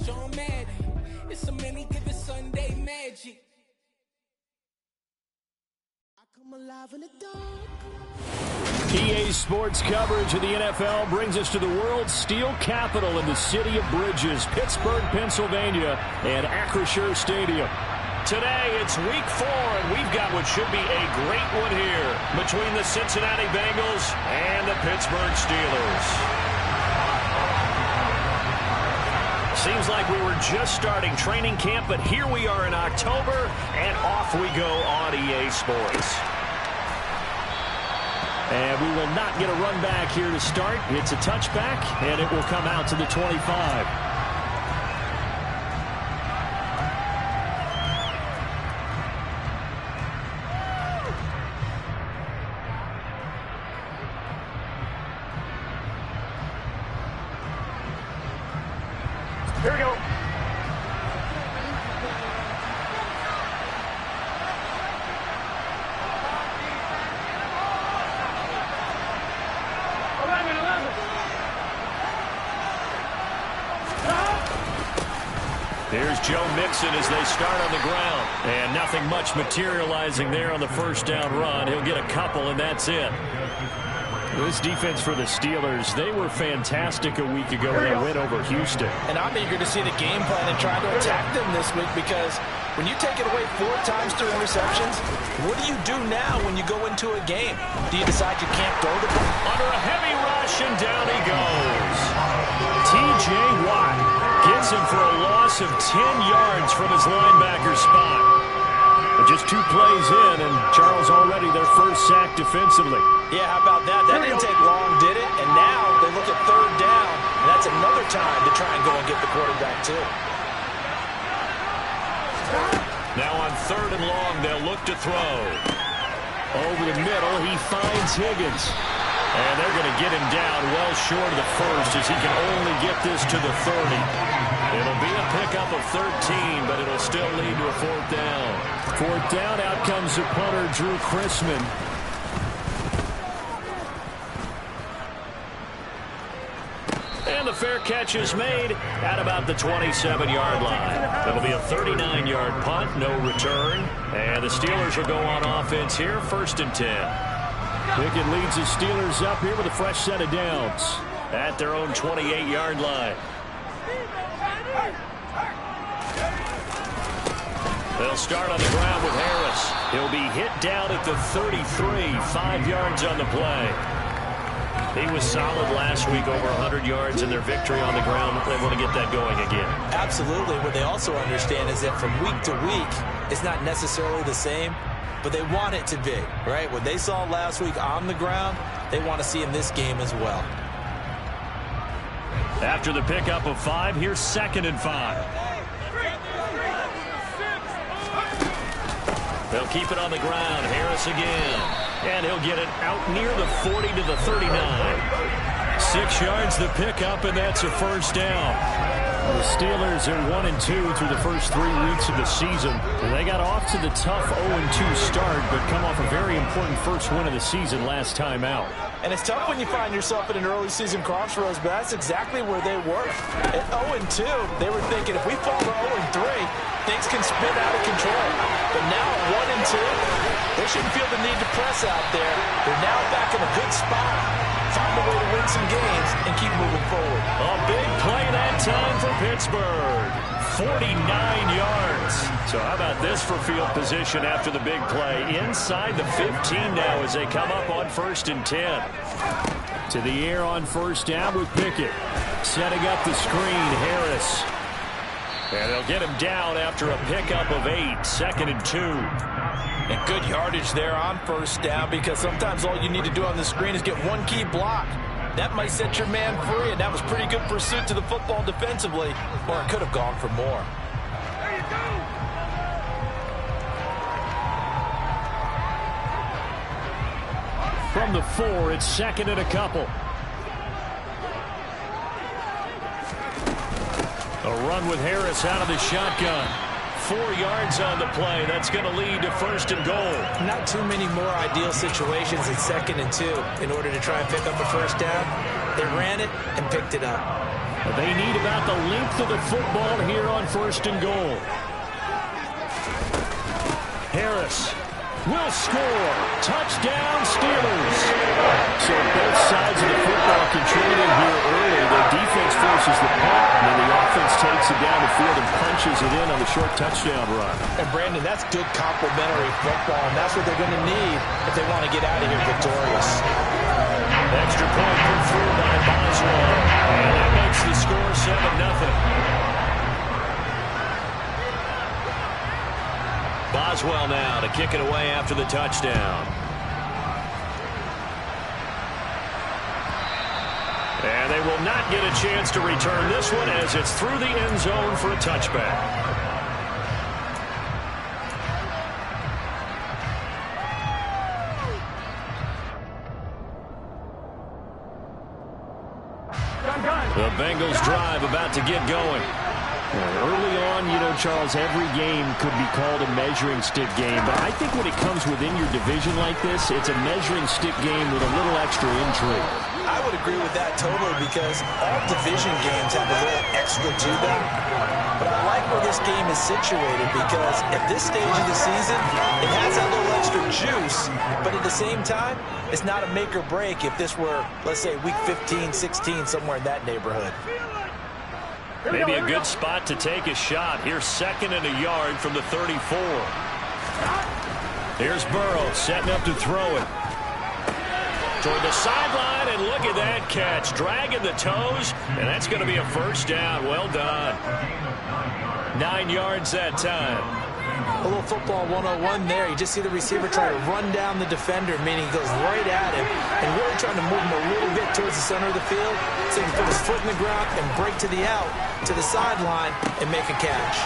John Madden. It's a many given Sunday magic. I come alive in the dark. EA Sports coverage of the NFL brings us to the world's steel capital in the city of bridges, Pittsburgh, Pennsylvania, and Acrisure Stadium. Today, it's week 4, and we've got what should be a great one here between the Cincinnati Bengals and the Pittsburgh Steelers. Seems like we were just starting training camp, but here we are in October, and off we go on EA Sports. And we will not get a run back here to start. It's a touchback, and it will come out to the 25. Here we go. Here's Joe Mixon as they start on the ground. And nothing much materializing there on the first down run. He'll get a couple, and that's it. This defense for the Steelers, they were fantastic a week ago when they went over Houston. And I'm eager to see the game plan and try to attack them this week, because when you take it away 4 times through interceptions, what do you do now when you go into a game? Do you decide you can't go to them? Under a heavy rush, and down he goes. T.J. Watt gets him for a loss of 10 yards from his linebacker spot. But just 2 plays in, and Charles already their first sack defensively. Yeah, how about that? That didn't take long, did it? And now they look at 3rd down, and that's another time to try and go and get the quarterback, too. Now on 3rd and long, they'll look to throw. Over the middle, he finds Higgins. And they're going to get him down well short of the first, as he can only get this to the 30. It'll be a pickup of 13, but it'll still lead to a 4th down. 4th down, out comes the punter, Drew Chrisman. And the fair catch is made at about the 27-yard line. It'll be a 39-yard punt, no return. And the Steelers will go on offense here, 1st and 10. Pickett leads the Steelers up here with a fresh set of downs at their own 28-yard line. They'll start on the ground with Harris. He'll be hit down at the 33, 5 yards on the play. He was solid last week, over 100 yards in their victory on the ground. They want to get that going again. Absolutely. What they also understand is that from week to week, it's not necessarily the same, but they want it to be, right? What they saw last week on the ground, they want to see in this game as well. After the pickup of 5, here's 2nd and 5. They'll keep it on the ground. Harris again. And he'll get it out near the 40 to the 39. 6 yards the pickup, and that's a 1st down. The Steelers are 1-2 through the first 3 weeks of the season. And they got off to the tough 0-2 start, but come off a very important first win of the season last time out. And it's tough when you find yourself at an early season crossroads, but that's exactly where they were. At 0-2, they were thinking, if we fall to 0-3, things can spin out of control. But now at 1-2, they shouldn't feel the need to press out there. They're now back in a good spot. Find a way to win some games and keep moving forward. A big play that time for Pittsburgh. 49 yards. So how about this for field position after the big play? Inside the 15 now as they come up on 1st and 10. To the air on 1st down with Pickett. Setting up the screen, Harris. And they'll get him down after a pickup of 8, 2nd and 2. And good yardage there on 1st down, because sometimes all you need to do on the screen is get one key block. That might set your man free, and that was pretty good pursuit to the football defensively, or it could have gone for more. From the 4, it's 2nd and a couple. A run with Harris out of the shotgun. 4 yards on the play. That's going to lead to 1st and goal. Not too many more ideal situations at 2nd and 2 in order to try and pick up a 1st down. They ran it and picked it up. They need about the length of the football here on 1st and goal. Harris will score. Touchdown, Steelers. So both sides of the football contributing here early. The defense forces the punt, and then the offense takes it down the field and punches it in on the short touchdown run. And, Brandon, that's good complementary football, and that's what they're going to need if they want to get out of here victorious. Extra point put through by Boswell, and that makes the score 7-0. Boswell now to kick it away after the touchdown. And they will not get a chance to return this one as it's through the end zone for a touchback. The Bengals drive about to get going. Early on, you know, Charles, every game could be called a measuring stick game. But I think when it comes within your division like this, it's a measuring stick game with a little extra intrigue. I would agree with that totally because all division games have a little extra to them. But I like where this game is situated because at this stage of the season, it has that little extra juice. But at the same time, it's not a make or break if this were, let's say, week 15, 16, somewhere in that neighborhood. Maybe a good spot to take a shot. Here's 2nd and a yard from the 34. Here's Burrow setting up to throw it. Toward the sideline, and look at that catch. Dragging the toes, and that's going to be a first down. Well done. 9 yards that time. A little football 101 there. You just see the receiver try to run down the defender, meaning he goes right at him and really trying to move him a little bit towards the center of the field so he can put his foot in the ground and break to the out, to the sideline, and make a catch.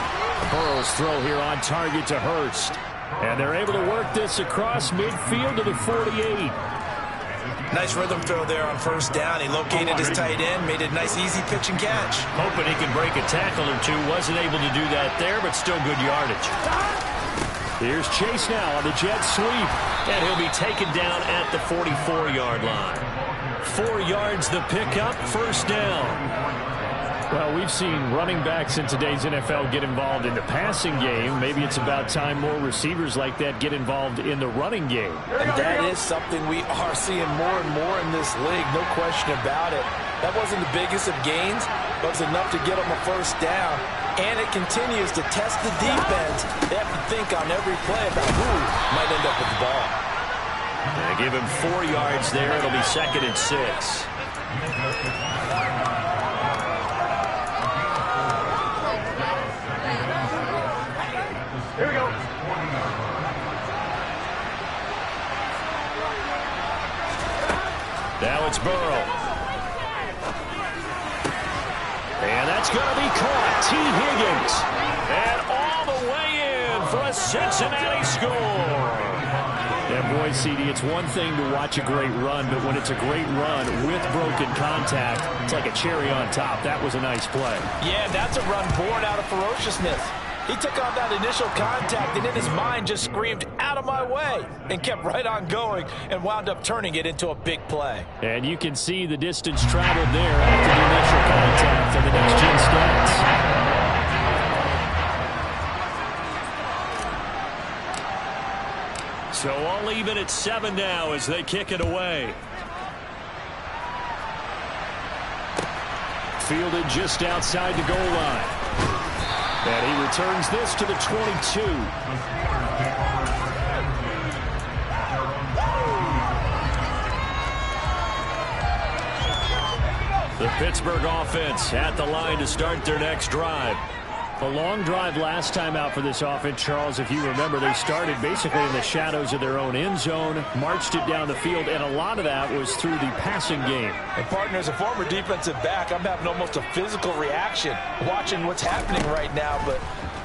Burrow's throw here on target to Hurst. And they're able to work this across midfield to the 48. Nice rhythm throw there on first down. He located his tight end, made a nice easy pitch and catch. Hoping he could break a tackle or two. Wasn't able to do that there, but still good yardage. Here's Chase now on the jet sweep. And he'll be taken down at the 44-yard line. 4 yards the pickup, first down. Well, we've seen running backs in today's NFL get involved in the passing game. Maybe it's about time more receivers like that get involved in the running game. And that is something we are seeing more and more in this league, no question about it. That wasn't the biggest of gains, but it was enough to get them a first down. And it continues to test the defense. They have to think on every play about who might end up with the ball. They give him 4 yards there. It'll be 2nd and 6. Here we go. Now it's Burrow. And that's going to be caught. T. Higgins. And all the way in for a Cincinnati score. Yeah, boy, CD, it's one thing to watch a great run, but when it's a great run with broken contact, it's like a cherry on top. That was a nice play. Yeah, that's a run born out of ferociousness. He took on that initial contact and in his mind just screamed, "Out of my way," and kept right on going and wound up turning it into a big play. And you can see the distance traveled there after the initial contact on the next-gen stats. So all even at 7 now as they kick it away. Fielded just outside the goal line. And he returns this to the 22. The Pittsburgh offense at the line to start their next drive. A long drive last time out for this offense, Charles. If you remember, they started basically in the shadows of their own end zone, marched it down the field, and a lot of that was through the passing game. And, partner, as a former defensive back, I'm having almost a physical reaction watching what's happening right now. But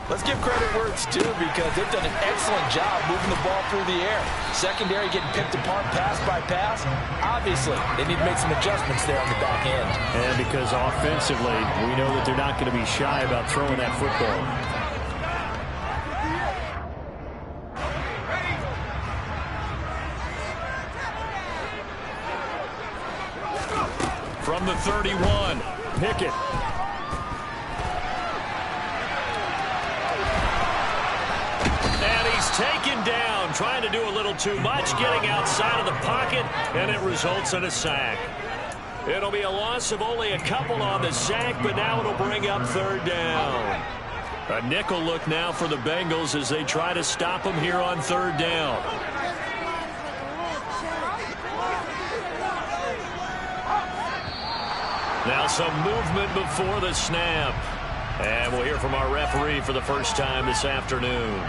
let's give credit where it's due because they've done an excellent job moving the ball through the air. Secondary getting picked apart pass by pass. Obviously, they need to make some adjustments there on the back end. And because offensively, we know that they're not going to be shy about throwing that football. From the 31, Pickett. trying to do a little too much, getting outside of the pocket, and it results in a sack. It'll be a loss of only a couple on the sack, but now it'll bring up third down. A nickel look now for the Bengals as they try to stop them here on third down. Now some movement before the snap. And we'll hear from our referee for the first time this afternoon.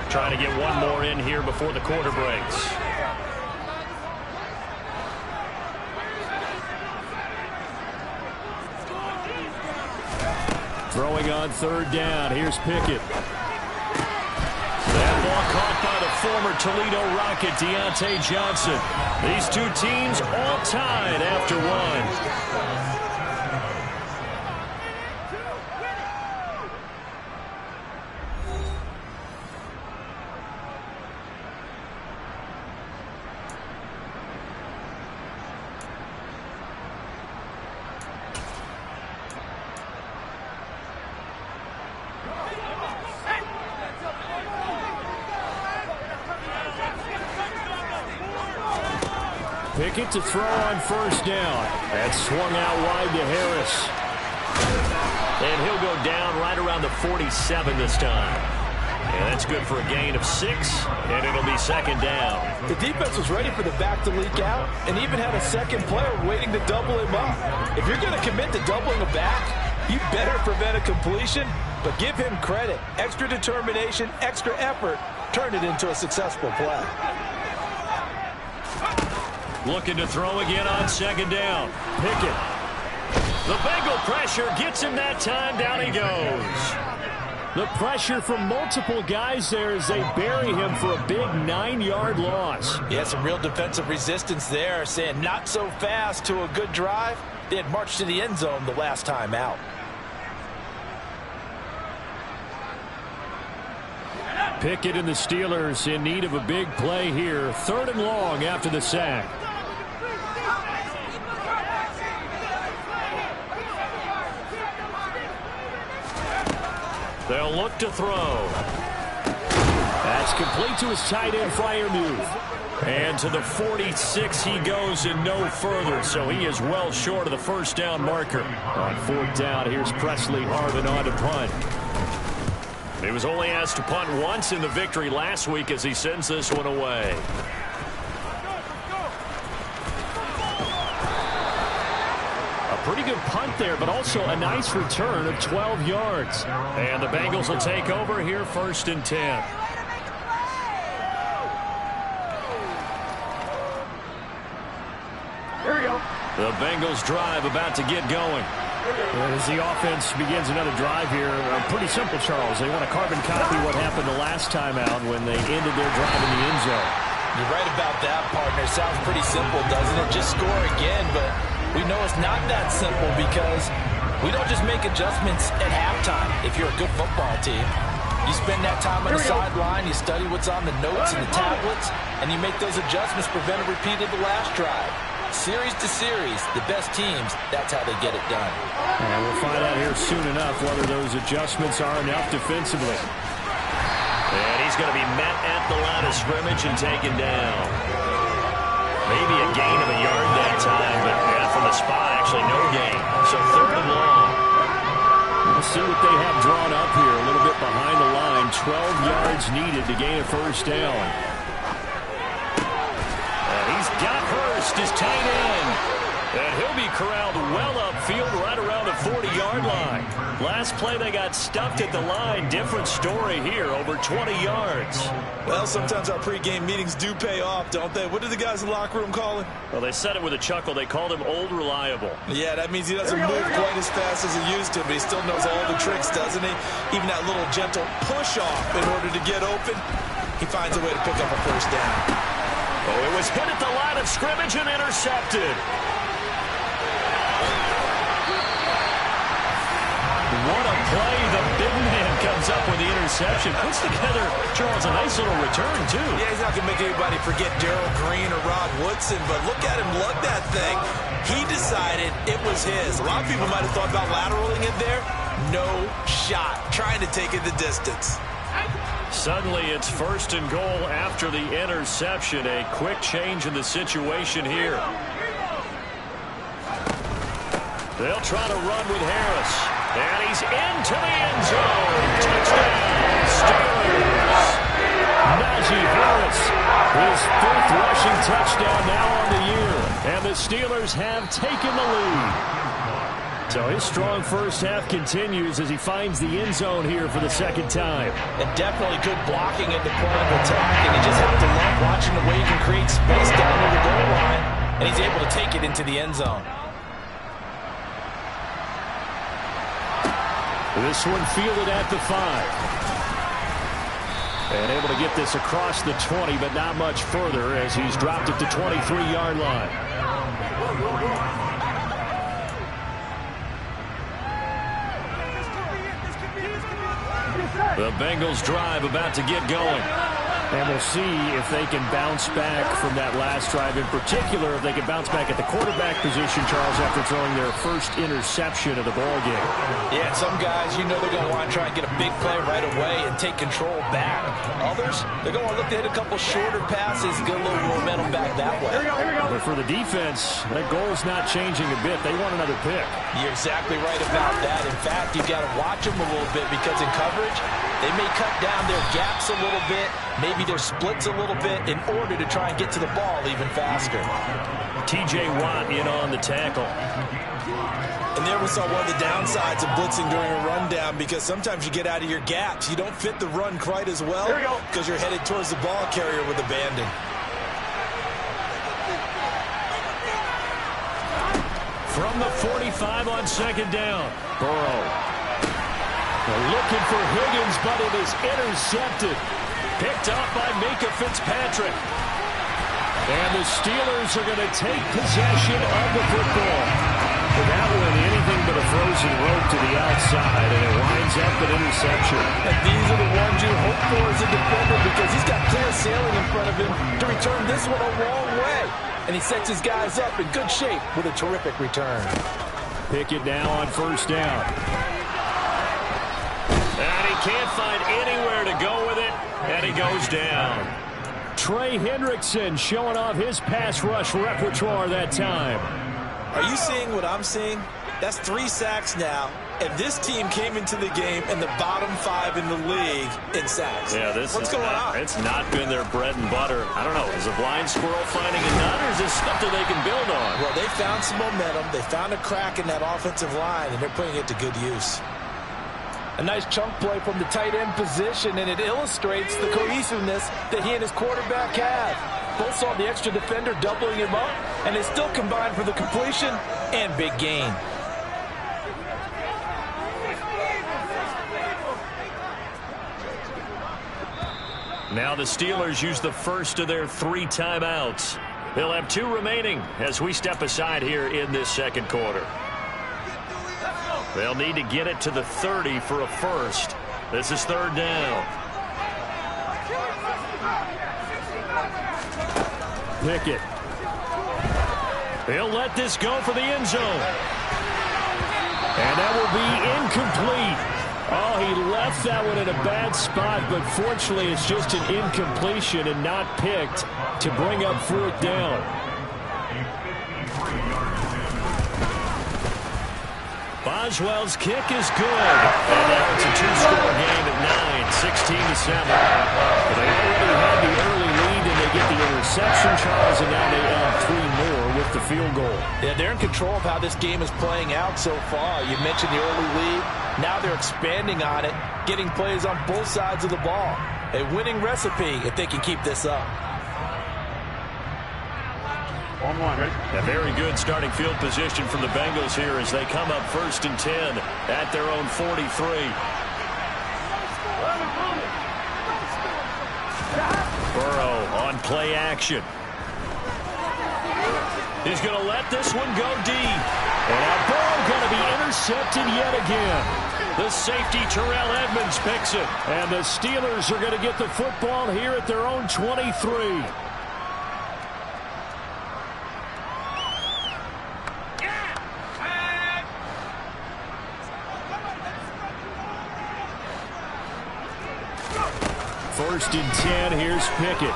Trying to get one more in here before the quarter breaks. Throwing on third down. Here's Pickett. That ball caught by the former Toledo Rocket, Deontay Johnson. These two teams all tied after one. Pickett to throw on first down. That swung out wide to Harris. And he'll go down right around the 47 this time. And that's good for a gain of 6, and it'll be second down. The defense was ready for the back to leak out and even had a second player waiting to double him up. If you're going to commit to doubling a back, you better prevent a completion, but give him credit. Extra determination, extra effort, turned it into a successful play. Looking to throw again on second down. Pickett. The Bengal pressure gets him that time. Down he goes. The pressure from multiple guys there as they bury him for a big 9-yard loss. Yeah, some real defensive resistance there, saying not so fast to a good drive. They had marched to the end zone the last time out. Pickett and the Steelers in need of a big play here. Third and long after the sack. They'll look to throw. That's complete to his tight end, Freiermuth. And to the 46 he goes and no further, so he is well short of the first down marker. On fourth down, here's Presley Harvin on to punt. He was only asked to punt once in the victory last week as he sends this one away. Pretty good punt there, but also a nice return of 12 yards. And the Bengals will take over here first and 10. Here we go. The Bengals drive about to get going. As the offense begins another drive here, pretty simple, Charles. They want to carbon copy what happened the last time out when they ended their drive in the end zone. You're right about that, partner. Sounds pretty simple, doesn't it? Just score again, but we know it's not that simple because we don't just make adjustments at halftime if you're a good football team. You spend that time on the sideline, you study what's on the notes and the tablets, and you make those adjustments, prevent a repeat of the last drive. Series to series, the best teams, that's how they get it done. And we'll find out here soon enough whether those adjustments are enough defensively. And he's going to be met at the line of scrimmage and taken down. Maybe a gain of a yard that time, but from the spot, actually no gain. So third and long. We'll see what they have drawn up here. A little bit behind the line. 12 yards needed to gain a first down. He's got Hurst, his tight end. And he'll be corralled well upfield right around the 40-yard line. Last play they got stuffed at the line. Different story here, over 20 yards. Well, sometimes our pregame meetings do pay off, don't they? What did the guys in the locker room call him? Well, they said it with a chuckle. They called him Old Reliable. Yeah, that means he doesn't move quite as fast as he used to, but he still knows all the tricks, doesn't he? Even that little gentle push-off in order to get open, he finds a way to pick up a first down. Oh, it was hit at the line of scrimmage and intercepted. What a play. The big man comes up with the interception. reception. Puts together, Charles, a nice little return, too. Yeah, he's not going to make anybody forget Darrell Green or Rod Woodson, but look at him lug that thing. He decided it was his. A lot of people might have thought about lateraling it there. No shot. Trying to take it the distance. Suddenly, it's 1st and goal after the interception. A quick change in the situation here. They'll try to run with Harris. And he's into the end zone. Touchdown, Steelers. Najee Harris, his 5th rushing touchdown now on the year. And the Steelers have taken the lead. So his strong first half continues as he finds the end zone here for the 2nd time. And definitely good blocking at the point of attack. And you just have to love watching the way he can create space down near the goal line. And he's able to take it into the end zone. This one fielded at the 5. And able to get this across the 20, but not much further as he's dropped it to 23-yard line. The Bengals drive about to get going. And we'll see if they can bounce back from that last drive. In particular, if they can bounce back at the quarterback position, Charles, after throwing their first interception of the ballgame. Yeah, some guys, you know they're going to want to try and get a big play right away and take control back. Others, they're going to look to hit a couple shorter passes, get a little momentum back that way. Here we go. But for the defense, that goal's not changing a bit. They want another pick. You're exactly right about that. In fact, you've got to watch them a little bit because in coverage, they may cut down their gaps a little bit, maybe their splits a little bit in order to try and get to the ball even faster. T.J. Watt in on the tackle. And there we saw one of the downsides of blitzing during a rundown because sometimes you get out of your gaps. You don't fit the run quite as well because you're headed towards the ball carrier with abandon. From the 45 on 2nd down. Burrow. They're looking for Higgins, but it is intercepted. Picked up by Micah Fitzpatrick. And the Steelers are going to take possession of the football. For that one, anything but a frozen rope to the outside, and it winds up an interception. And these are the ones you hope for as a defender because he's got clear sailing in front of him to return this one a long way. And he sets his guys up in good shape with a terrific return. Pickett now on 1st down. And he can't find anywhere to go with it, and he goes down. Trey Hendrickson showing off his pass rush repertoire that time. Are you seeing what I'm seeing? That's 3 sacks now, and this team came into the game in the bottom 5 in the league in sacks. Yeah, What's going on? It's not been their bread and butter. I don't know. Is a blind squirrel finding a nut, or is this something they can build on? Well, they found some momentum. They found a crack in that offensive line, and they're putting it to good use. A nice chunk play from the tight end position, and it illustrates the cohesiveness that he and his quarterback have. Both saw the extra defender doubling him up, and they still combined for the completion and big gain. Now the Steelers use the first of their 3 timeouts. They'll have 2 remaining as we step aside here in this 2nd quarter. They'll need to get it to the 30 for a first. This is 3rd down. Pickett. They'll let this go for the end zone. And that will be incomplete. Oh, he left that one in a bad spot, but fortunately it's just an incompletion and not picked to bring up 4th down. Boswell's kick is good. And now it's a 2-score game at 9, 16-7. They already had the early lead, and they get the interception, Charles, and now they add 3 more with the field goal. Yeah, they're in control of how this game is playing out so far. You mentioned the early lead. Now they're expanding on it, getting plays on both sides of the ball. A winning recipe if they can keep this up. On 1, ready? A very good starting field position from the Bengals here as they come up 1st and 10 at their own 43. Burrow on play action. He's going to let this one go deep. And now Burrow going to be intercepted yet again. The safety, Terrell Edmonds, picks it. And the Steelers are going to get the football here at their own 23. First and 10, here's Pickett.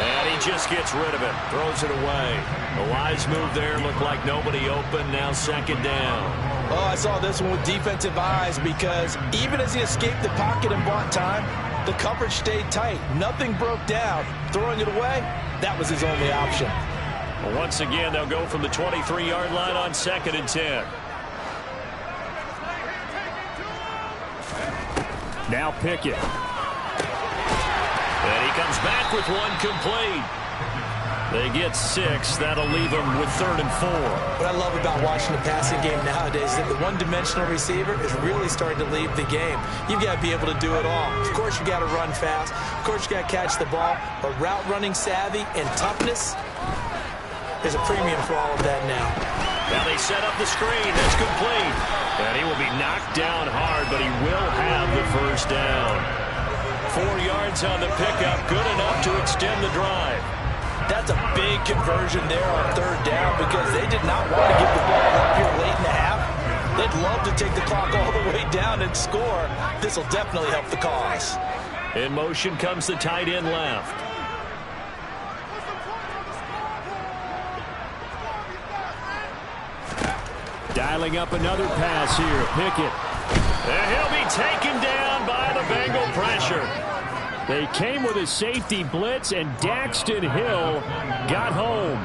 And he just gets rid of it, throws it away. A wise move there, looked like nobody open, now second down. Oh, I saw this one with defensive eyes because even as he escaped the pocket and bought time, the coverage stayed tight. Nothing broke down. Throwing it away, that was his only option. Well, once again, they'll go from the 23-yard line on second and 10. Now Pickett. And he comes back with one complete. They get 6. That'll leave them with 3rd and 4. What I love about watching the passing game nowadays is that the one-dimensional receiver is really starting to leave the game. You've got to be able to do it all. Of course, you got to run fast. Of course, you got to catch the ball. But route running savvy and toughness is a premium for all of that now. Now they set up the screen. That's complete. And he will be knocked down hard, but he will have the first down. 4 yards on the pickup, good enough to extend the drive. That's a big conversion there on 3rd down because they did not want to give the ball up here late in the half. They'd love to take the clock all the way down and score. This will definitely help the cause. In motion comes the tight end left. Dialing up another pass here. Pickett. And he'll be taken down by the Bengal pressure. They came with a safety blitz, and Daxton Hill got home.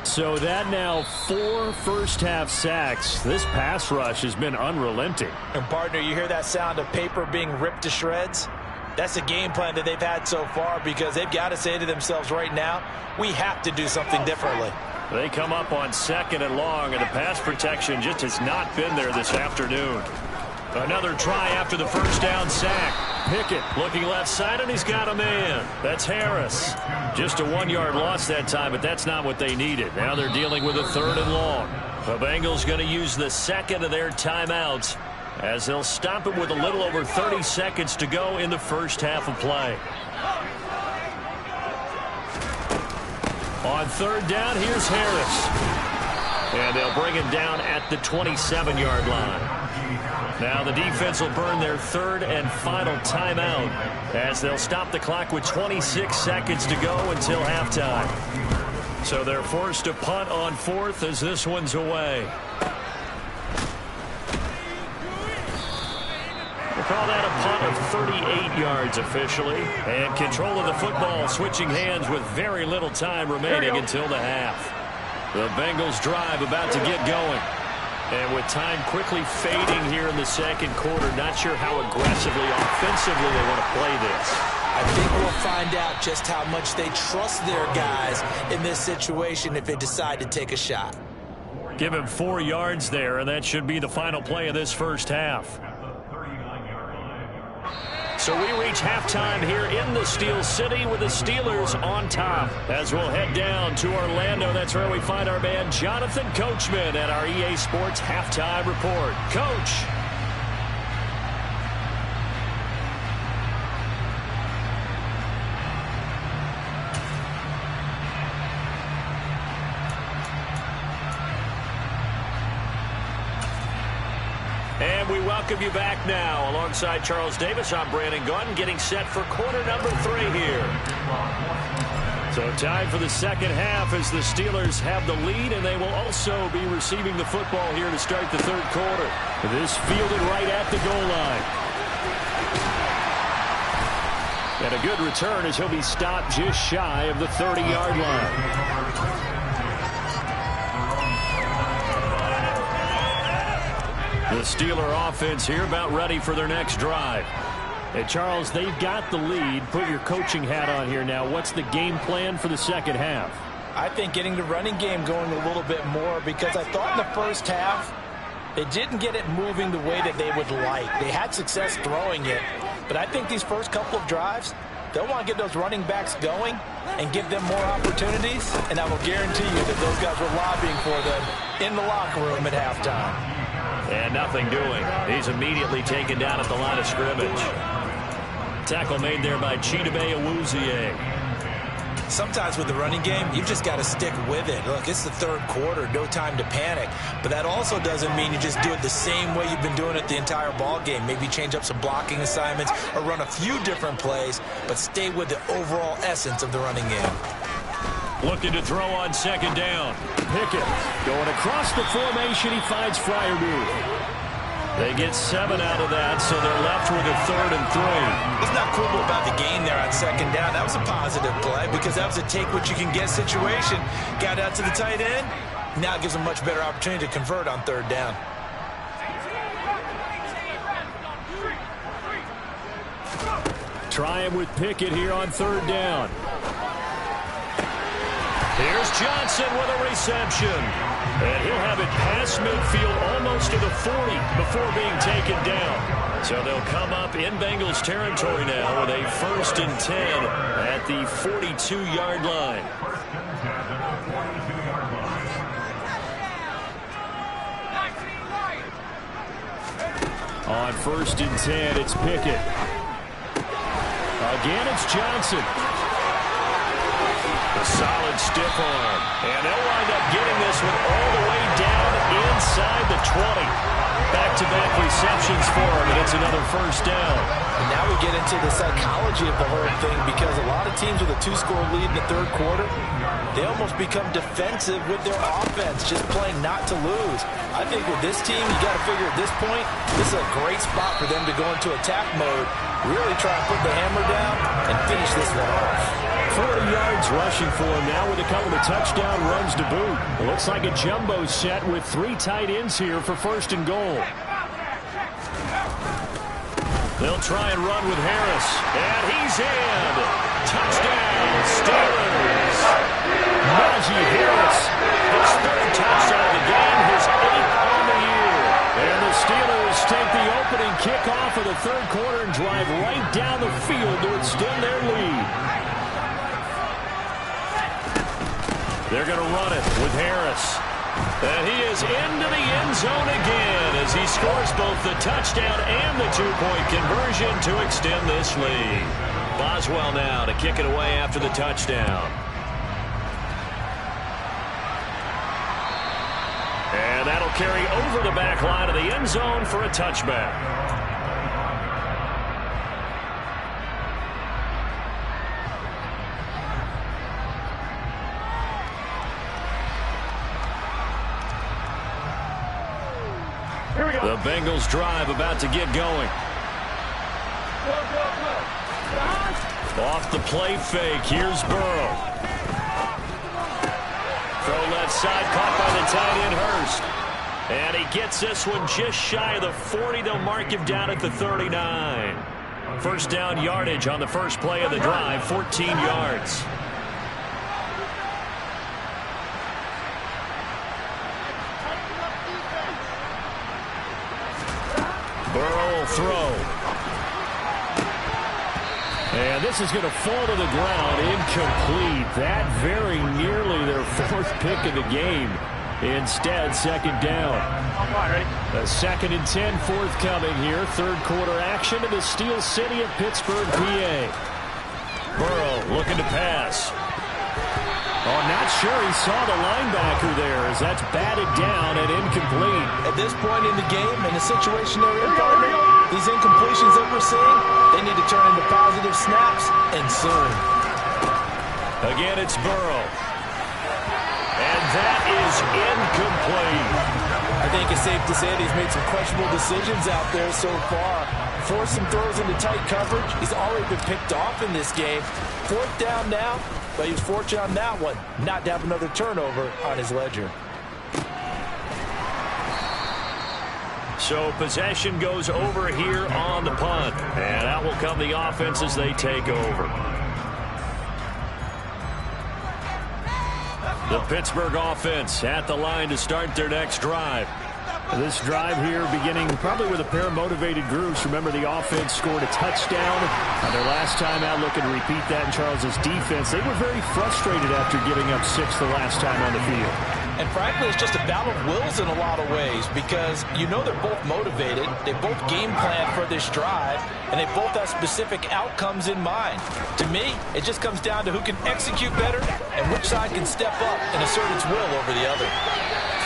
So that now 4 first-half sacks. This pass rush has been unrelenting. And, partner, you hear that sound of paper being ripped to shreds? That's the game plan that they've had so far because they've got to say to themselves right now, we have to do something differently. They come up on 2nd and long, and the pass protection just has not been there this afternoon. Another try after the first down sack. Pickett looking left side, and he's got a man. That's Harris. Just a 1-yard loss that time, but that's not what they needed. Now they're dealing with a 3rd and long. The Bengals going to use the second of their timeouts as they'll stop it with a little over 30 seconds to go in the first half of play. On 3rd down, here's Harris. And they'll bring him down at the 27-yard line. Now the defense will burn their 3rd and final timeout as they'll stop the clock with 26 seconds to go until halftime. So they're forced to punt on 4th as this one's away. We'll call that a punt of 38 yards officially. And control of the football switching hands with very little time remaining until the half. The Bengals drive about to get going. And with time quickly fading here in the second quarter, not sure how aggressively, offensively they want to play this. I think we'll find out just how much they trust their guys in this situation if they decide to take a shot. Give him 4 yards there, and that should be the final play of this first half. So we reach halftime here in the Steel City with the Steelers on top. As we'll head down to Orlando, that's where we find our man Jonathan Coachman at our EA Sports Halftime Report. Coach. And we welcome you back now. Alongside Charles Davis, I'm Brandon Gunn, getting set for quarter number 3 here. So time for the second half as the Steelers have the lead, and they will also be receiving the football here to start the 3rd quarter. This fielded right at the goal line. And a good return as he'll be stopped just shy of the 30-yard line. The Steeler offense here about ready for their next drive. Hey, Charles, they've got the lead. Put your coaching hat on here now. What's the game plan for the second half? I think getting the running game going a little bit more because I thought in the first half they didn't get it moving the way that they would like. They had success throwing it, but I think these first couple of drives, They'll want to get those running backs going and give them more opportunities, and I will guarantee you that those guys were lobbying for them in the locker room at halftime. And nothing doing. He's immediately taken down at the line of scrimmage. Tackle made there by Chidobe Awuzie. Sometimes with the running game, you've just got to stick with it. Look, it's the third quarter, no time to panic. But that also doesn't mean you just do it the same way you've been doing it the entire ball game. Maybe change up some blocking assignments or run a few different plays, but stay with the overall essence of the running game. Looking to throw on second down. Pickett going across the formation. He finds Freiermuth. They get 7 out of that, so they're left with a 3rd and 3. It's not quibble about the gain there on second down. That was a positive play because that was a take-what-you-can-get situation. Got out to the tight end. Now it gives them a much better opportunity to convert on 3rd down. Try him with Pickett here on 3rd down. Here's Johnson with a reception. And he'll have it past midfield almost to the 40 before being taken down. So they'll come up in Bengals territory now with a 1st and 10 at the 42-yard line. On 1st and 10, it's Pickett. Again, it's Johnson. A solid stiff arm. And they'll wind up getting this one all the way down inside the 20. Back-to-back receptions for him, and it's another 1st down. And now we get into the psychology of the whole thing because a lot of teams with a 2-score lead in the 3rd quarter, they almost become defensive with their offense, just playing not to lose. I think with this team, you got to figure at this point, this is a great spot for them to go into attack mode, really try and put the hammer down and finish this one off. 40 yards rushing for him now with a couple of touchdown runs to boot. It looks like a jumbo set with 3 tight ends here for 1st and goal. They'll try and run with Harris. And he's in. Touchdown, Steelers. Najee Harris. His 3rd touchdown of the game, his 8th on the year. And the Steelers take the opening kickoff of the 3rd quarter and drive right down the field to extend their lead. They're going to run it with Harris. And he is into the end zone again as he scores both the touchdown and the 2-point conversion to extend this lead. Boswell now to kick it away after the touchdown. And that'll carry over the back line of the end zone for a touchback. The Bengals drive about to get going. Off the play fake, here's Burrow. Throw left side, caught by the tight end Hurst. And he gets this one just shy of the 40. They'll mark him down at the 39. 1st down yardage on the first play of the drive, 14 yards. Burrow will throw. And this is going to fall to the ground, incomplete. That very nearly their 4th pick of the game. Instead, 2nd down. A 2nd and 10 forthcoming here. 3rd quarter action in the Steel City of Pittsburgh, PA. Burrow looking to pass. Oh, not sure he saw the linebacker there as that's batted down and incomplete. At this point in the game, in the situation they're in, partner, these incompletions that we're seeing, they need to turn into positive snaps, and soon. Again, it's Burrow. And that is incomplete. I think it's safe to say that he's made some questionable decisions out there so far. Forced some throws into tight coverage. He's already been picked off in this game. 4th down now. But he was fortunate on that one, not to have another turnover on his ledger. So possession goes over here on the punt. And out will come the offense as they take over. The Pittsburgh offense at the line to start their next drive. This drive here beginning probably with a pair of motivated groups. Remember, the offense scored a touchdown on their last time out, looking to repeat that in Charles's defense. They were very frustrated after giving up 6 the last time on the field. And frankly, it's just a battle of wills in a lot of ways because you know they're both motivated, they both game plan for this drive, and they both have specific outcomes in mind. To me, it just comes down to who can execute better and which side can step up and assert its will over the other.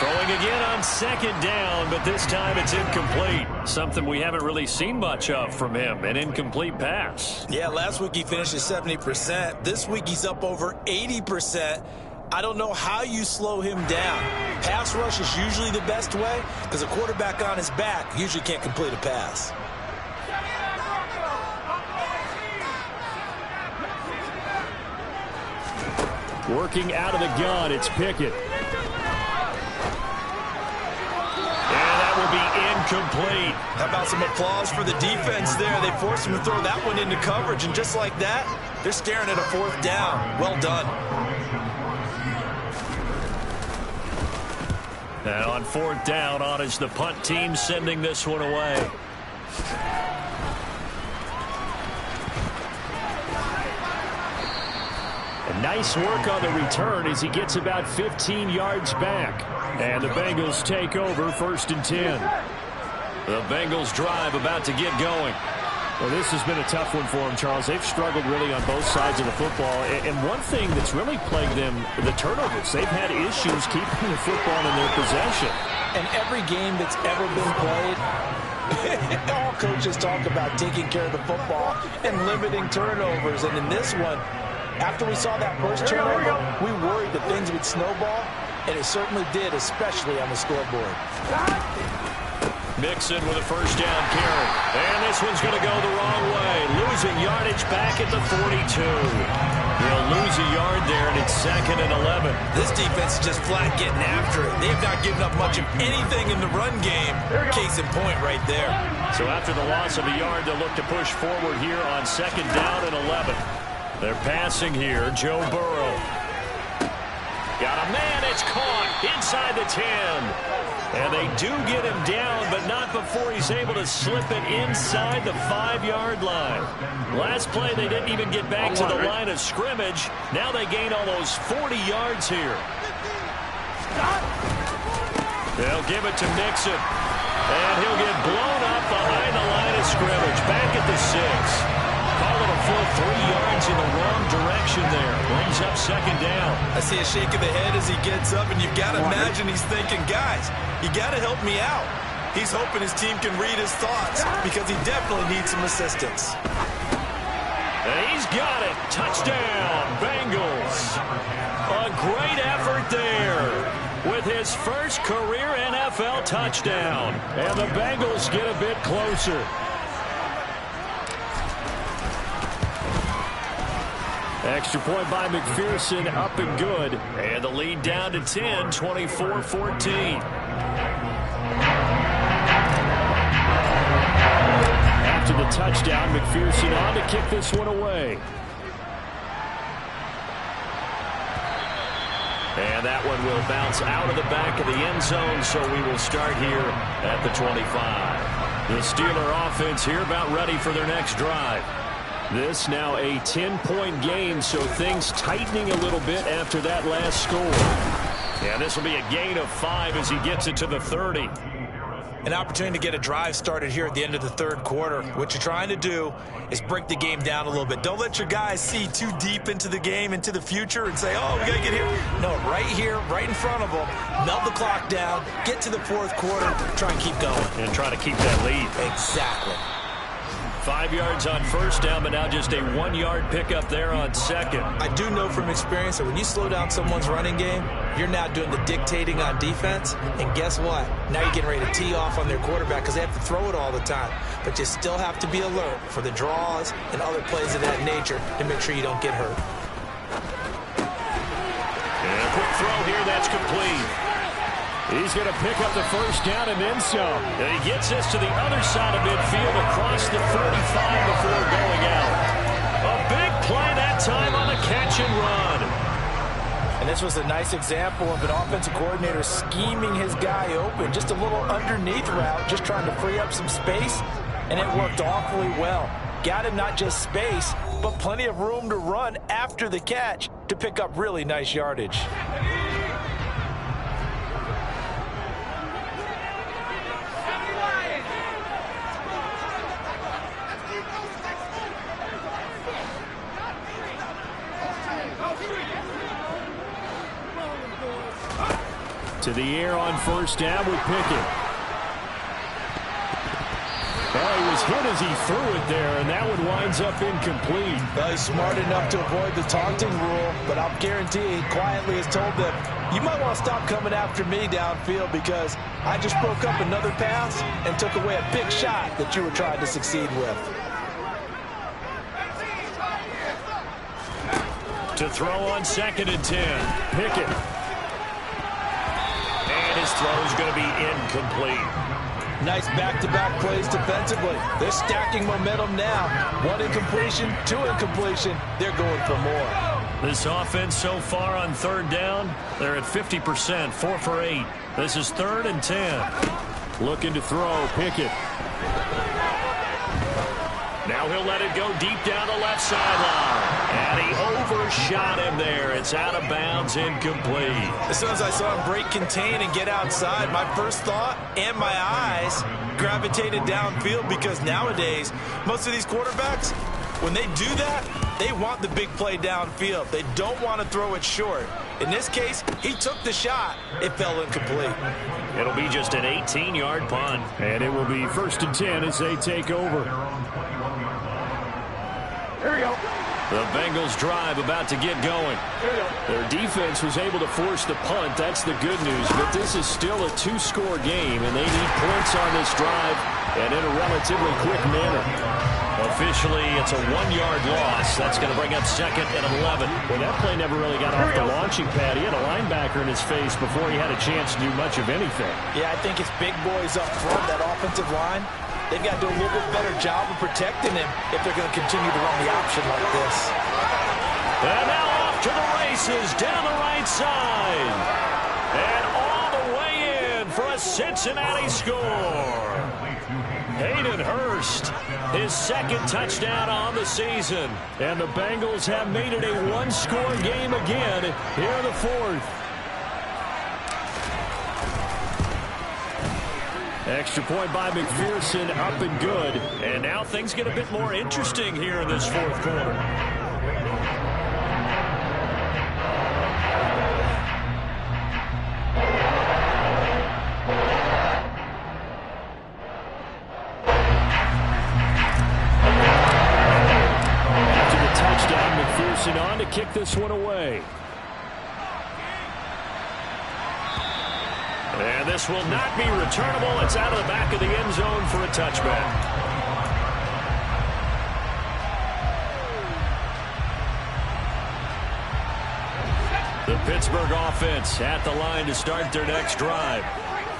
Throwing again on second down, but this time it's incomplete. Something we haven't really seen much of from him, an incomplete pass. Yeah, last week he finished at 70%. This week he's up over 80%. I don't know how you slow him down. Pass rush is usually the best way because a quarterback on his back usually can't complete a pass. Working out of the gun, it's Pickett. Will be incomplete. How about some applause for the defense there? They forced him to throw that one into coverage, and just like that, they're staring at a 4th down. Well done. And on 4th down, on is the punt team sending this one away. And nice work on the return as he gets about 15 yards back. And the Bengals take over 1st and 10. The Bengals drive about to get going. Well, this has been a tough one for them, Charles. They've struggled really on both sides of the football. And one thing that's really plagued them, the turnovers. They've had issues keeping the football in their possession. And every game that's ever been played, all coaches talk about taking care of the football and limiting turnovers. And in this one, after we saw that first turnover, we worried that things would snowball. And it certainly did, especially on the scoreboard. Mixon with a 1st down carry. And this one's going to go the wrong way. Losing yardage back at the 42. They'll lose a yard there, and it's 2nd and 11. This defense is just flat getting after it. They have not given up much of anything in the run game. Case in point right there. So after the loss of a yard, they'll look to push forward here on 2nd down and 11. They're passing here. Joe Burrow. Got a man, it's caught inside the 10. And they do get him down, but not before he's able to slip it inside the 5-yard line. Last play, they didn't even get back to the line of scrimmage. Now they gain almost 40 yards here. They'll give it to Mixon. And he'll get blown up behind the line of scrimmage. Back at the 6. Call it a full 3 yards in the wrong direction there. Brings up 2nd down. I see a shake of the head as he gets up, and you've got to imagine he's thinking, guys, you got to help me out. He's hoping his team can read his thoughts because he definitely needs some assistance. And he's got it. Touchdown, Bengals. A great effort there with his first career NFL touchdown. And the Bengals get a bit closer. Extra point by McPherson, up and good. And the lead down to 10, 24-14. After the touchdown, McPherson on to kick this one away. And that one will bounce out of the back of the end zone, so we will start here at the 25. The Steeler offense here about ready for their next drive. This now a 10-point game, so things tightening a little bit after that last score. Yeah, this will be a gain of 5 as he gets it to the 30. An opportunity to get a drive started here at the end of the 3rd quarter. What you're trying to do is break the game down a little bit. Don't let your guys see too deep into the game, into the future, and say, oh, we got to get here. No, right here, right in front of them, melt the clock down, get to the 4th quarter, try and keep going. And try to keep that lead. Exactly. 5 yards on 1st down, but now just a 1-yard pickup there on 2nd. I do know from experience that when you slow down someone's running game, you're now doing the dictating on defense. And guess what? Now you're getting ready to tee off on their quarterback because they have to throw it all the time. But you still have to be alert for the draws and other plays of that nature to make sure you don't get hurt. And a quick throw here, that's complete. He's going to pick up the 1st down and then some. And he gets us to the other side of midfield across the 45 before going out. A big play that time on the catch and run. And this was a nice example of an offensive coordinator scheming his guy open. Just a little underneath route, just trying to free up some space, and it worked awfully well. Got him not just space, but plenty of room to run after the catch to pick up really nice yardage. To the air on first down with Pickett. Well, he was hit as he threw it there, and that one winds up incomplete. Well, he's smart enough to avoid the taunting rule, but I'll guarantee he quietly has told them, you might want to stop coming after me downfield because I just broke up another pass and took away a big shot that you were trying to succeed with. To throw on 2nd and 10. Pickett. And his throw is going to be incomplete. Nice back-to-back plays defensively. They're stacking momentum now. 1 incompletion, 2 incompletion. They're going for more. This offense so far on 3rd down, they're at 50%, 4 for 8. This is 3rd and 10. Looking to throw, Pickett. Now he'll let it go deep down the left sideline. And he overshot him there. It's out of bounds, incomplete. As soon as I saw him break contain and get outside, my first thought and my eyes gravitated downfield because nowadays, most of these quarterbacks, when they do that, they want the big play downfield. They don't want to throw it short. In this case, he took the shot. It fell incomplete. It'll be just an 18-yard punt. And it will be 1st and 10 as they take over. Here we go. The Bengals drive about to get going. Their defense was able to force the punt. That's the good news. But this is still a 2-score game, and they need points on this drive and in a relatively quick manner. Officially, it's a 1-yard loss. That's going to bring up 2nd and 11. Well, that play never really got off the launching pad. He had a linebacker in his face before he had a chance to do much of anything. Yeah, I think it's big boys up front, that offensive line. They've got to do a little bit better job of protecting him if they're going to continue to run the option like this. And now off to the races down the right side. And all the way in for a Cincinnati score. Hayden Hurst, his 2nd touchdown on the season. And the Bengals have made it a 1-score game again here in the 4th. Extra point by McPherson, up and good. And now things get a bit more interesting here in this 4th quarter. After the touchdown, McPherson on to kick this one away. And this will not be returnable. It's out of the back of the end zone for a touchback. The Pittsburgh offense at the line to start their next drive.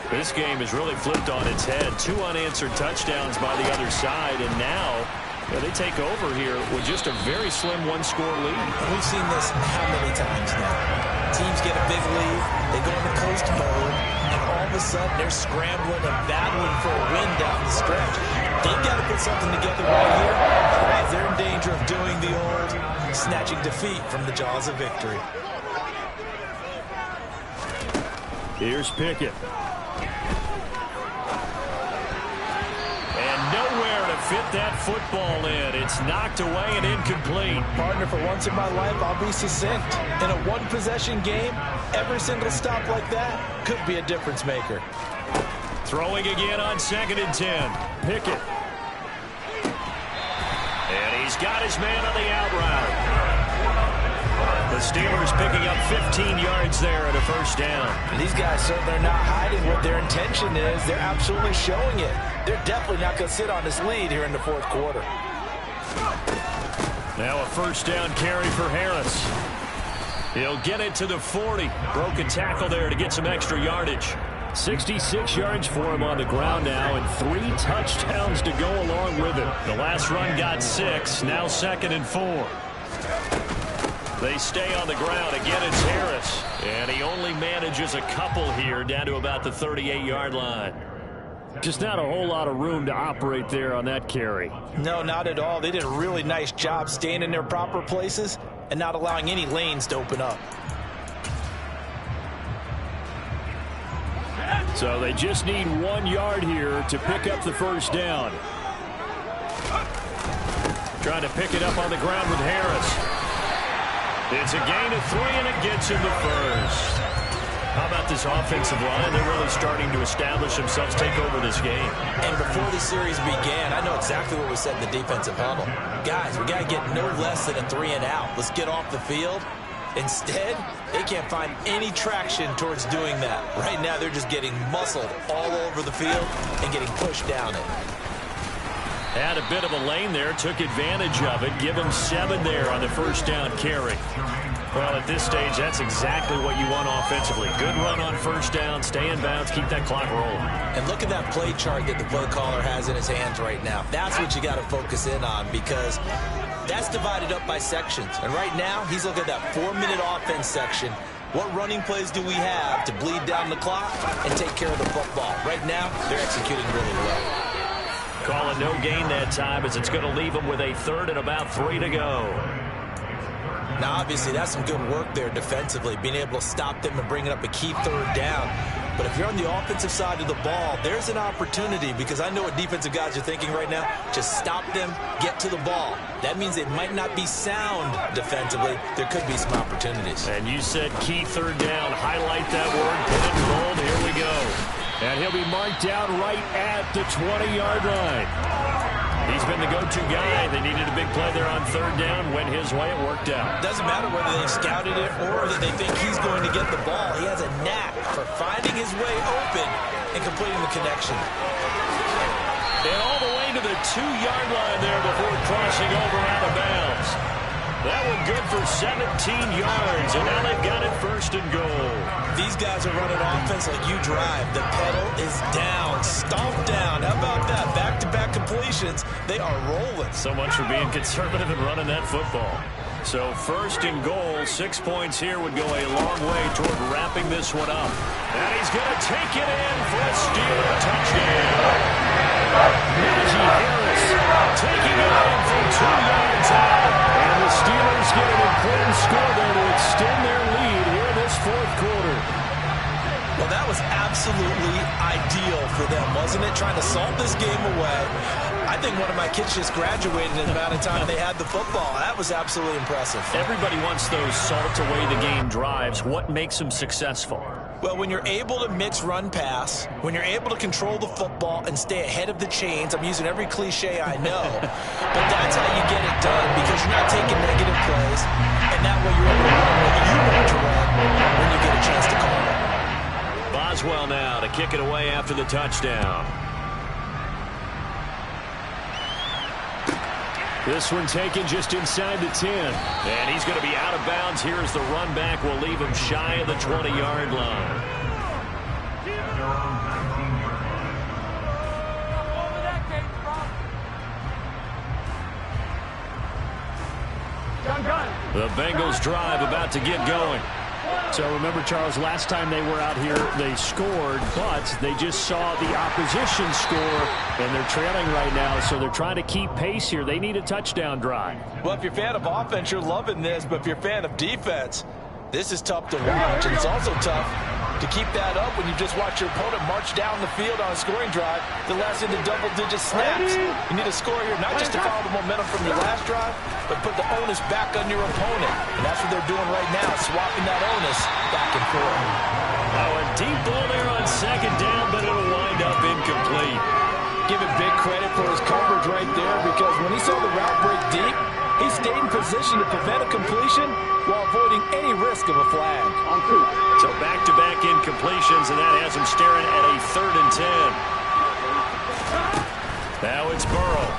This game has really flipped on its head. 2 unanswered touchdowns by the other side, and now they take over here with just a very slim 1-score lead. We've seen this how many times now? Teams get a big lead, they go into coast mode, and all of a sudden they're scrambling and battling for a win down the stretch. They've got to put something together right here, otherwise they're in danger of doing the old snatching defeat from the jaws of victory. Here's Pickett. And nowhere to fit that football in. It's knocked away and incomplete. Partner, for once in my life, I'll be succinct. In a 1-possession game, every single stop like that could be a difference maker. Throwing again on 2nd and 10. Pickett. And he's got his man on the out route. The Steelers picking up 15 yards there at a 1st down. These guys certainly are not hiding what their intention is. They're absolutely showing it. They're definitely not going to sit on this lead here in the 4th quarter. Now a 1st down carry for Harris. He'll get it to the 40. Broke a tackle there to get some extra yardage. 66 yards for him on the ground now, and 3 touchdowns to go along with it. The last run got 6. Now 2nd and 4. They stay on the ground. Again, it's Harris. just a couple here down to about the 38-yard line. Just not a whole lot of room to operate there on that carry. No, not at all. They did a really nice job staying in their proper places and not allowing any lanes to open up. So they just need 1 yard here to pick up the first down. Trying to pick it up on the ground with Harris. It's a gain of 3, and it gets him the first. How about this offensive line? They're really starting to establish themselves, take over this game. And before the series began, I know exactly what was said in the defensive huddle. Guys, we got to get no less than a 3 and out. Let's get off the field. Instead, they can't find any traction towards doing that. Right now, they're just getting muscled all over the field and getting pushed down it. Had a bit of a lane there, took advantage of it. Give him 7 there on the first down carry. Well, at this stage, that's exactly what you want offensively. Good run on first down, stay in bounds, keep that clock rolling. And look at that play chart that the play caller has in his hands right now. That's what you got to focus in on, because that's divided up by sections. And right now, he's looking at that 4-minute offense section. What running plays do we have to bleed down the clock and take care of the football? Right now, they're executing really well. Call a no gain that time, as it's going to leave them with a 3rd and about 3 to go. Now, obviously, that's some good work there defensively, being able to stop them and bringing up a key 3rd down. But if you're on the offensive side of the ball, there's an opportunity, because I know what defensive guys are thinking right now. Just stop them, get to the ball. That means they might not be sound defensively. There could be some opportunities. And you said key 3rd down. Highlight that word, put it in bold. Here we go. And he'll be marked down right at the 20-yard line. He's been the go-to guy. They needed a big play there on 3rd down. Went his way, it worked out. Doesn't matter whether they scouted it or that they think he's going to get the ball. He has a knack for finding his way open and completing the connection. And all the way to the 2-yard line there before crossing over out of bounds. That one good for 17 yards, and now they've got it 1st and goal. These guys are running offense like you drive. The pedal is down, stomped down. How about that? Back-to-back completions. They are rolling. So much for being conservative and running that football. So 1st and goal, 6 points here would go a long way toward wrapping this one up. And he's going to take it in for a Steeler touchdown. Najee Harris taking it in from 2 yards out. And the Steelers get an important score there to extend their lead here in this 4th quarter. Well, that was absolutely ideal for them, wasn't it? Trying to salt this game away. I think one of my kids just graduated in the amount of time they had the football. That was absolutely impressive. Everybody wants those salt-away-the-game drives. What makes them successful? Well, when you're able to mix run-pass, when you're able to control the football and stay ahead of the chains, I'm using every cliche I know, but that's how you get it done, because you're not taking negative plays, and that way you're able to run what you want to run when you get a chance to call it. Boswell now to kick it away after the touchdown. This one taken just inside the 10. And he's going to be out of bounds. Here's the run back. Will leave him shy of the 20-yard line. The Bengals drive about to get going. So remember, Charles, last time they were out here, they scored, but they just saw the opposition score, and they're trailing right now, so they're trying to keep pace here. They need a touchdown drive. Well, if you're a fan of offense, you're loving this, but if you're a fan of defense, this is tough to watch, and it's also tough to keep that up when you just watch your opponent march down the field on a scoring drive that lasts into double-digit snaps. You need to score here, not just to follow the momentum from your last drive, but put the onus back on your opponent. And that's what they're doing right now, swapping that onus back and forth. Oh, a deep ball there on 2nd down, but it'll wind up incomplete. Give it big credit for his coverage right there, because when he saw the route break deep, he stayed in position to prevent a completion while avoiding any risk of a flag. So back-to-back incompletions, and that has him staring at a 3rd and 10. Now it's Burrow.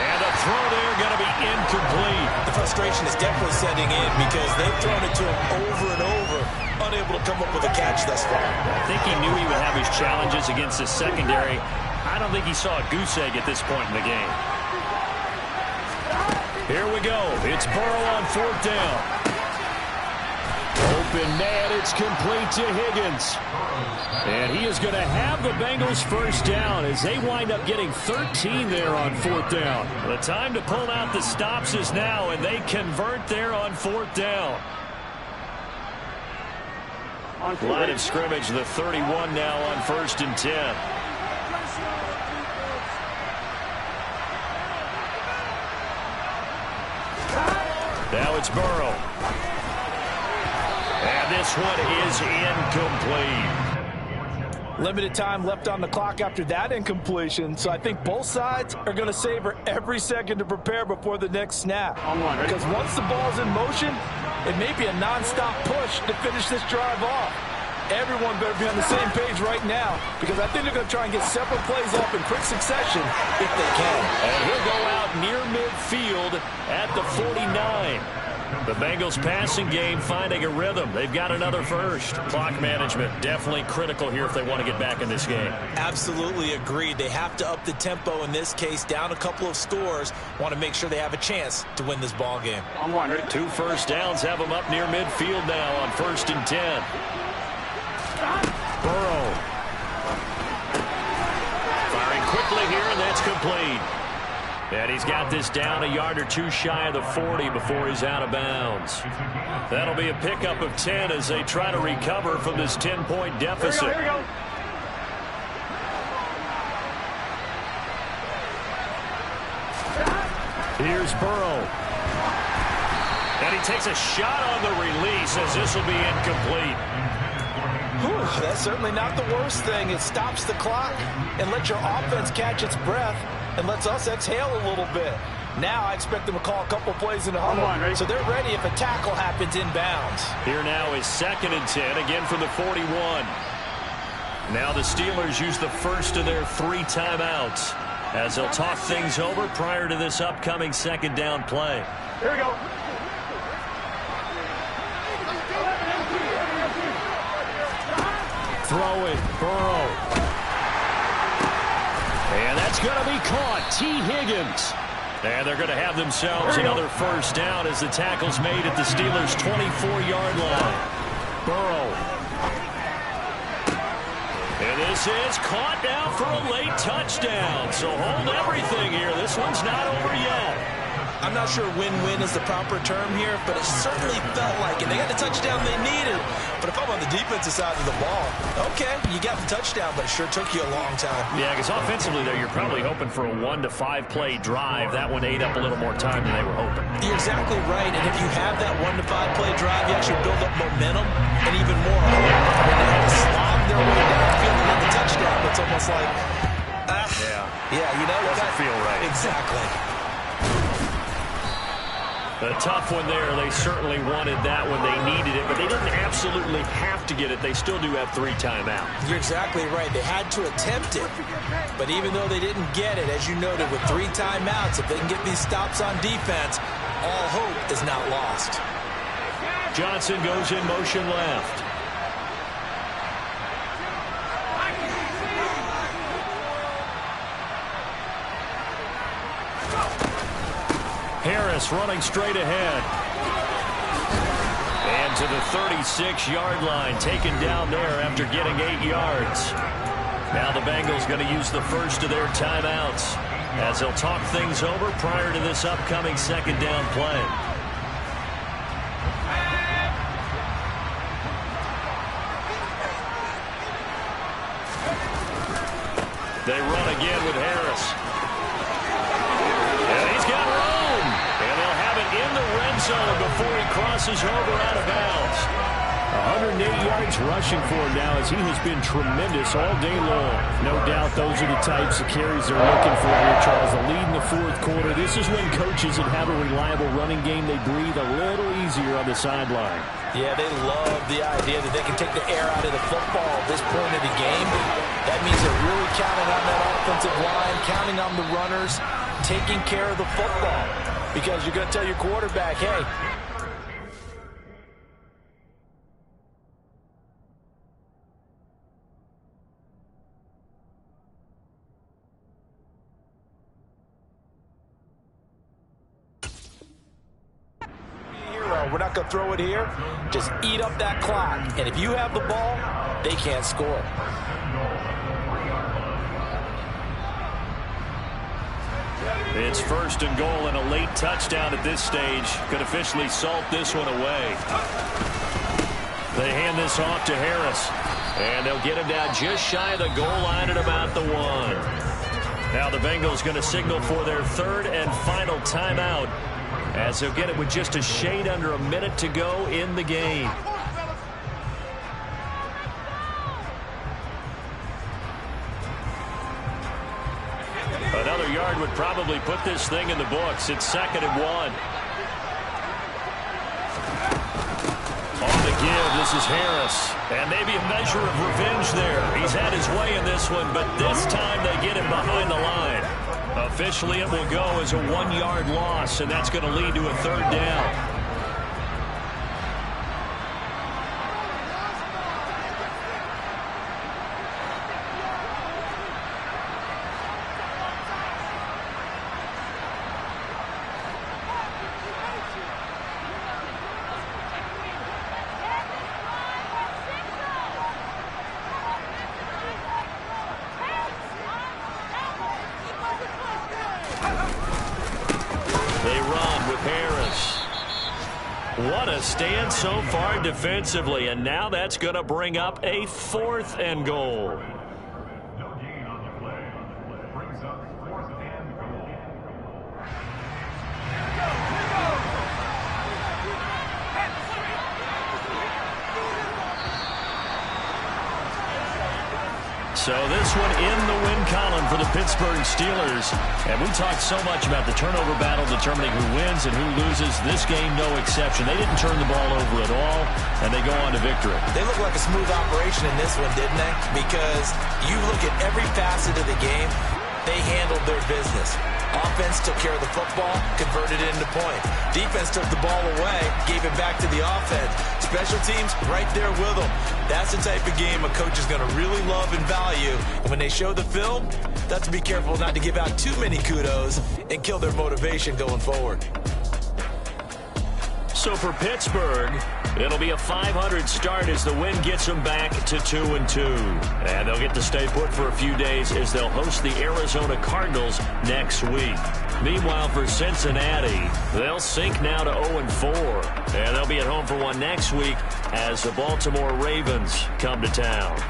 And a throw there going to be incomplete. The frustration is definitely setting in, because they've thrown it to him over and over, unable to come up with a catch thus far. I think he knew he would have his challenges against his secondary. I don't think he saw a goose egg at this point in the game. Here we go. It's Burrow on 4th down. open, and it's complete to Higgins. And he is going to have the Bengals first down as they wind up getting 13 there on fourth down. The time to pull out the stops is now, and they convert there on fourth down. Line of scrimmage, the 31 now on 1st and 10. Now it's Burrow. And this one is incomplete. Limited time left on the clock after that incompletion, so I think both sides are going to savor every second to prepare before the next snap. Because once the ball's in motion, it may be a non-stop push to finish this drive off. Everyone better be on the same page right now, because I think they're going to try and get several plays off in quick succession if they can. And he'll go out near midfield at the 49. The Bengals passing game finding a rhythm. They've got another first. Clock management definitely critical here if they want to get back in this game. Absolutely agreed. They have to up the tempo in this case, down a couple of scores. Want to make sure they have a chance to win this ball game. 2 first downs have them up near midfield now on 1st and 10. Burrow. Firing quickly here, and that's complete. And he's got this down a yard or two shy of the 40 before he's out of bounds. That'll be a pickup of 10 as they try to recover from this 10-point deficit. Here we go. Here's Burrow. And he takes a shot on the release as this will be incomplete. Whew, that's certainly not the worst thing. It stops the clock and lets your offense catch its breath and lets us exhale a little bit. Now I expect them to call a couple plays in the huddle, so they're ready if a tackle happens inbounds. Here now is 2nd and 10, again from the 41. Now the Steelers use the first of their 3 timeouts as they'll talk things over prior to this upcoming 2nd down play. Here we go. Throw it, Burrow. And that's going to be caught. T. Higgins. And they're going to have themselves another first down as the tackle's made at the Steelers' 24-yard line. Burrow. And this is caught now for a late touchdown. So hold everything here. This one's not over yet. I'm not sure win-win is the proper term here, but it certainly felt like it. They got the touchdown they needed. But if I'm on the defensive side of the ball, okay, you got the touchdown, but it sure took you a long time. Yeah, because offensively, though, you're probably hoping for a 1 to 5 play drive. That one ate up a little more time than they were hoping. You're exactly right, and if you have that 1 to 5 play drive, you actually build up momentum and even more hope. When they had to slog their way downfield to get the touchdown, it's almost like, you know, doesn't feel right. Exactly. A tough one there. They certainly wanted that when they needed it, but they didn't absolutely have to get it. They still do have 3 timeouts. You're exactly right. They had to attempt it, but even though they didn't get it, as you noted, with 3 timeouts, if they can get these stops on defense, all hope is not lost. Johnson goes in motion left. Harris running straight ahead. And to the 36-yard line, taken down there after getting 8 yards. Now the Bengals going to use the first of their timeouts as they'll talk things over prior to this upcoming 2nd down play. They run again with Harris. And he's got room. And they'll have it in the red zone before he crosses over out of bounds. 108 yards rushing for him now as he has been tremendous all day long. No doubt those are the types of carries they're looking for here, Charles. The lead in the 4th quarter. This is when coaches that have a reliable running game, they breathe a little easier on the sideline. Yeah, they love the idea that they can take the air out of the football at this point of the game. That means they're really counting on that offensive line, counting on the runners, taking care of the football. Because you're going to tell your quarterback, hey, we're not going to throw it here. Just eat up that clock. And if you have the ball, they can't score. It's 1st and goal, and a late touchdown at this stage could officially salt this one away. They hand this off to Harris, and they'll get him down just shy of the goal line at about the 1. Now the Bengals going to signal for their 3rd and final timeout, as they'll get it with just a shade under a minute to go in the game. Another yard would probably put this thing in the books. It's 2nd and 1. On the give, this is Harris. And maybe a measure of revenge there. He's had his way in this one, but this time they get him behind the line. Officially, it will go as a 1-yard loss, and that's going to lead to a 3rd down. What a stand so far defensively, and now that's going to bring up a 4th and goal. So this one in the win column for the Pittsburgh Steelers. And we talked so much about the turnover battle determining who wins and who loses. This game, no exception. They didn't turn the ball over at all, and they go on to victory. They look like a smooth operation in this one, didn't they? Because you look at every facet of the game, they handled their business. Offense took care of the football, converted it into point. Defense took the ball away, gave it back to the offense. Special teams, right there with them. That's the type of game a coach is going to really love and value. And when they show the film, they have to be careful not to give out too many kudos and kill their motivation going forward. So for Pittsburgh, it'll be a 500 start as the win gets them back to 2-2. And they'll get to stay put for a few days as they'll host the Arizona Cardinals next week. Meanwhile, for Cincinnati, they'll sink now to 0-4. And they'll be at home for one next week as the Baltimore Ravens come to town.